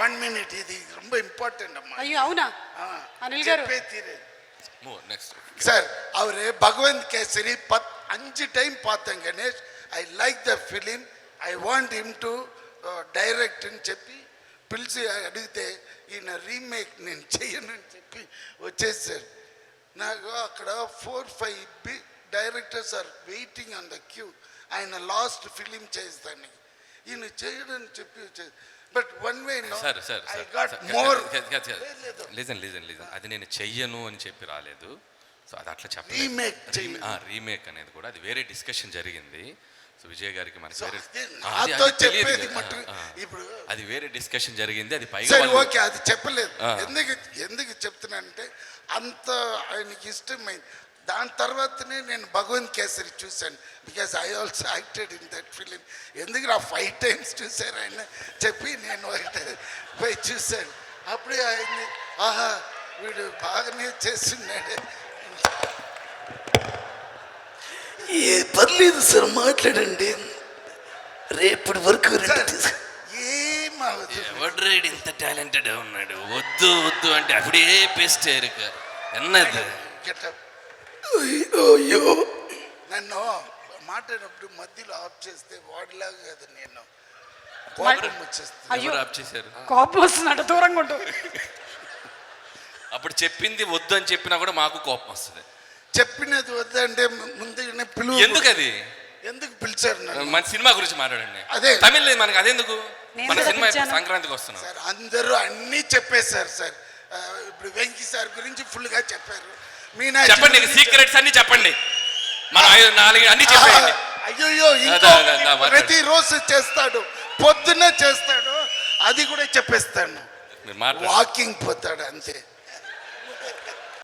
1 minute, ఇది ரொம்ப important అమ్మా. అయ్యో అవునా అనిల్ గారు? నెక్స్ట్ సార్ அவரு భగవంత్ కేసరి 5 టైం பார்த்தேன் Ganesh. I like the film, I want him to direct అని చెప్పి పిలిచి అడిగితే ఈయన రీమేక్ నేను చెయ్యను అని చెప్పి వచ్చేసారు. నాకు అక్కడ 4-5 big directors are waiting on the queue. ఆయన లాస్ట్ ఫిలిం చేస్తానికి ఈయన చేయడని చెప్పి వచ్చేది. But one way I got more. Listen అది నేను చెయ్యను అని చెప్పి రాలేదు. సో అది అట్లా చెప్పలేదు. రీమేక్ అనేది కూడా అది వేరే డిస్కషన్ జరిగింది. సో విజయ్ గారికి మనకి అది వేరే డిస్కషన్ జరిగింది. అది పైగా ఓకే అది చెప్పలేదు. ఎందుకు చెప్తున్నానంటే అంత ఆయనకి ఇష్టమైంది. దాని తర్వాతనే నేను భగవంత్ కేసరి చూశాను. Because I also acted in that film. ఎందుకు నా 5 times చూశాను ఆయన చెప్పి నేను పోయి చూశాను. అప్పుడే ఆయన్ని ఆహా వీడు బాగానే చేస్తున్నాడు. పర్లేదు సార్ మాట్లాడండి. రేపటి వరకు ఎవడ్రేడు ఇంత టాలెంటెడ్ ఉన్నాడు. వద్దు వద్దు అంటే అప్పుడే బెస్ట్ ఇருக்கு ఎన్నది. అయ్యో నన్ను మాట్లాడినప్పుడు మధ్యలో ఆఫ్ చేస్తే వాడిలాగా కదా నేను ఆఫ్ చేశారు. కోపం వస్తున్నాడు దూరంగా ఉంటూ. అప్పుడు చెప్పింది వద్దు అని చెప్పినా కూడా మాకు కోపం వస్తుంది. చెప్పినది వద్దంటే ముందుగానే పిలువ. ఎందుకు అది ఎందుకు పిలిచారు? మన సినిమా గురించి మాట్లాడండి. అదే తమిళ లేదు మనకి. అదెందుకు? మన సినిమా సంక్రాంతికి వస్తున్నాం సార్. అందరూ అన్నీ చెప్పేశారు సార్. ఇప్పుడు వెంకీ సార్ గురించి ఫుల్ గా చెప్పారు. మీనా చెప్పండి, సీక్రెట్స్ అన్ని చెప్పండి. మన 4 అన్ని చెప్పండి. అయ్యో ప్రతిరోజు చేస్తాడు, పొద్దున్న చేస్తాడు, అది కూడా చెప్పేస్తాను. వాకింగ్ పోతాడు అంతే.